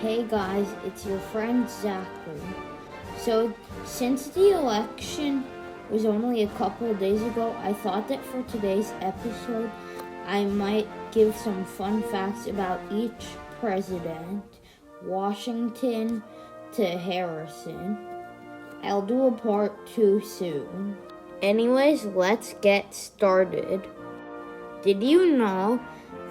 Hey guys, it's your friend Zachary. So, since the election was only a couple of days ago, I thought that for today's episode, I might give some fun facts about each president, Washington to Harrison. I'll do a part 2 soon. Anyways, let's get started. Did you know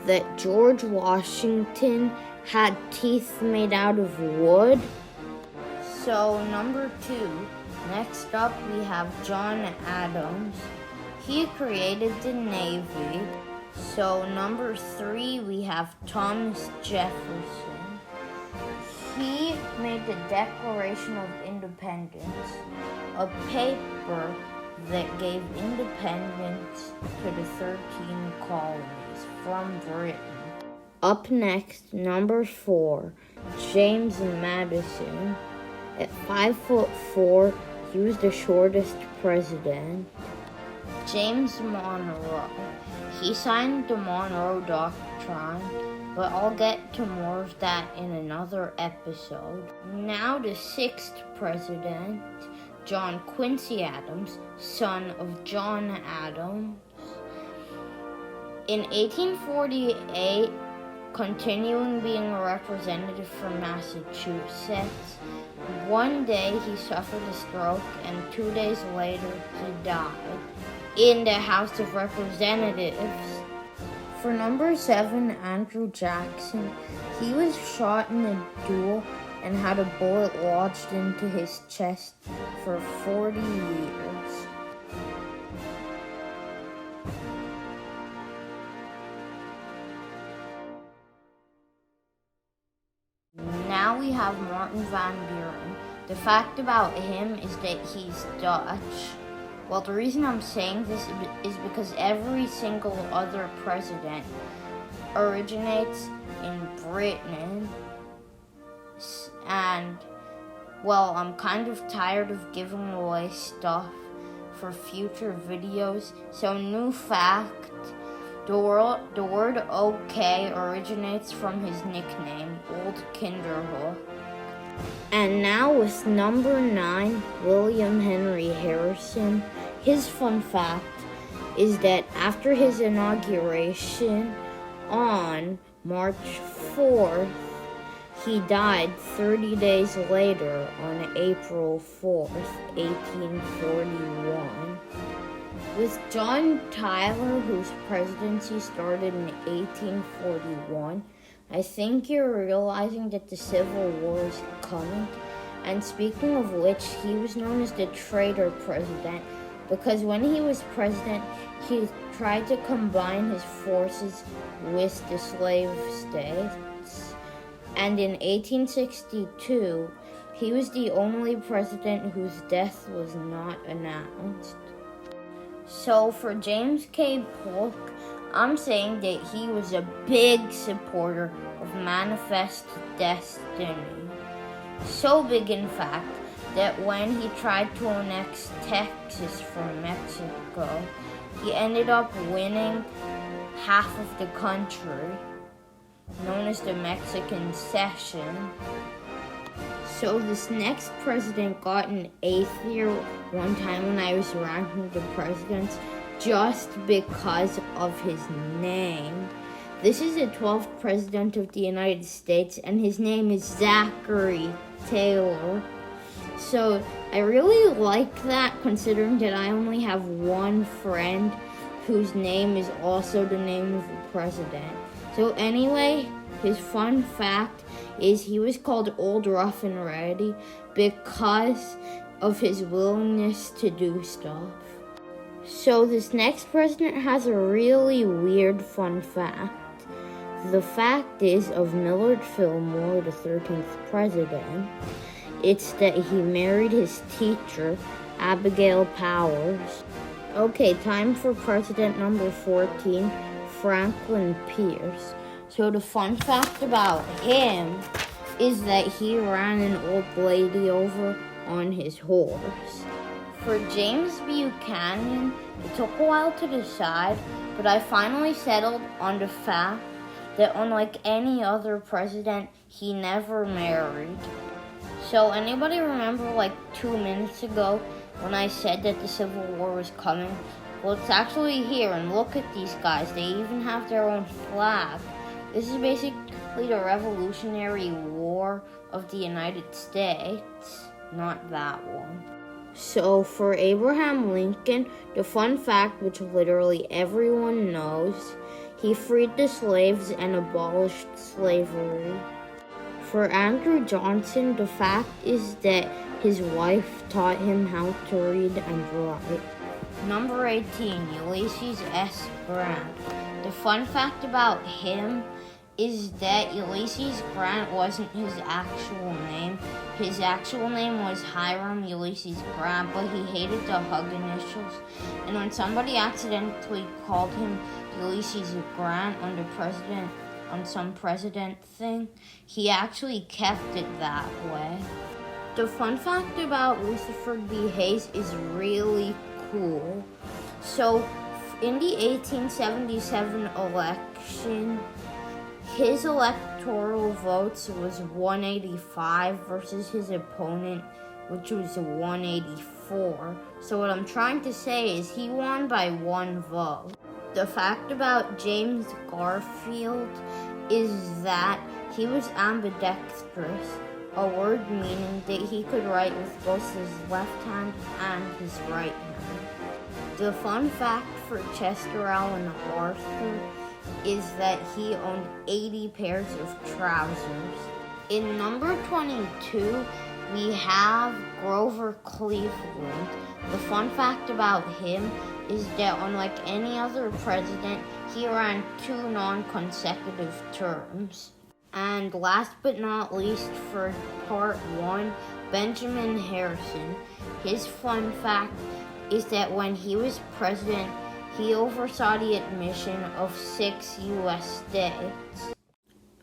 that George Washington had teeth made out of wood? So, number 2. Next up, we have John Adams. He created the Navy. So, number 3, we have Thomas Jefferson. He made the Declaration of Independence, a paper that gave independence to the 13 colonies from Britain. Up next, number 4, James Madison. At 5'4", he was the shortest president. James Monroe. He signed the Monroe Doctrine, but I'll get to more of that in another episode. Now the 6th president, John Quincy Adams, son of John Adams. In 1848, continuing being a representative from Massachusetts, one day he suffered a stroke and 2 days later he died in the House of Representatives. For number 7, Andrew Jackson, he was shot in a duel and had a bullet lodged into his chest for 40 years. Now we have Martin Van Buren. The fact about him is that he's Dutch. Well, the reason I'm saying this is because every single other president originates in Britain. And, well, I'm kind of tired of giving away stuff for future videos. So, new fact, the word okay originates from his nickname, Old Kinderhook. And now with number 9, William Henry Harrison. His fun fact is that after his inauguration on March 4th, he died 30 days later on April 4th, 1841. With John Tyler, whose presidency started in 1841, I think you're realizing that the Civil War is coming. And speaking of which, he was known as the traitor president because when he was president, he tried to combine his forces with the slave states. And in 1862, he was the only president whose death was not announced. So for James K. Polk, I'm saying that he was a big supporter of Manifest Destiny. So big, in fact, that when he tried to annex Texas from Mexico, he ended up winning half of the country, known as the Mexican Cession. So this next president got an 8th year one time when I was ranking the presidents just because of his name. This is the 12th president of the United States and his name is Zachary Taylor. So I really like that considering that I only have one friend whose name is also the name of the president. So anyway, his fun fact is he was called Old Rough and Ready because of his willingness to do stuff. So this next president has a really weird fun fact. The fact is of Millard Fillmore, the 13th president, it's that he married his teacher, Abigail Powers. Okay, time for president number 14, Franklin Pierce. So the fun fact about him is that he ran an old lady over on his horse. For James Buchanan, it took a while to decide, but I finally settled on the fact that unlike any other president, he never married. So anybody remember like 2 minutes ago when I said that the Civil War was coming? Well, it's actually here, and look at these guys. They even have their own flag. This is basically the Revolutionary War of the United States, not that one. So for Abraham Lincoln, the fun fact, which literally everyone knows, he freed the slaves and abolished slavery. For Andrew Johnson, the fact is that his wife taught him how to read and write. Number 18, Ulysses S. Grant. The fun fact about him is that Ulysses Grant wasn't his actual name. His actual name was Hiram Ulysses Grant, but he hated the hug initials. And when somebody accidentally called him Ulysses Grant on some president thing, he actually kept it that way. The fun fact about Rutherford B. Hayes is really cool. So, in the 1877 election, his electoral votes was 185 versus his opponent, which was 184. So what I'm trying to say is he won by 1 vote. The fact about James Garfield is that he was ambidextrous, a word meaning that he could write with both his left hand and his right hand. The fun fact for Chester Alan Arthur is that he owned 80 pairs of trousers. In number 22, we have Grover Cleveland. The fun fact about him is that unlike any other president, he ran 2 non-consecutive terms. And last but not least, for part 1, Benjamin Harrison. His fun fact is that when he was president, he oversaw the admission of 6 U.S. states.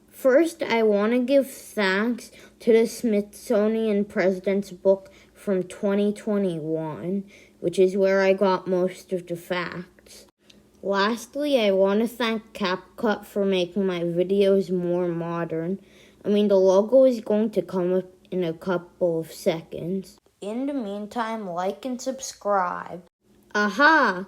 First, I want to give thanks to the Smithsonian President's Book from 2021, which is where I got most of the facts. Lastly, I want to thank CapCut for making my videos more modern. The logo is going to come up in a couple of seconds. In the meantime, like and subscribe. Aha!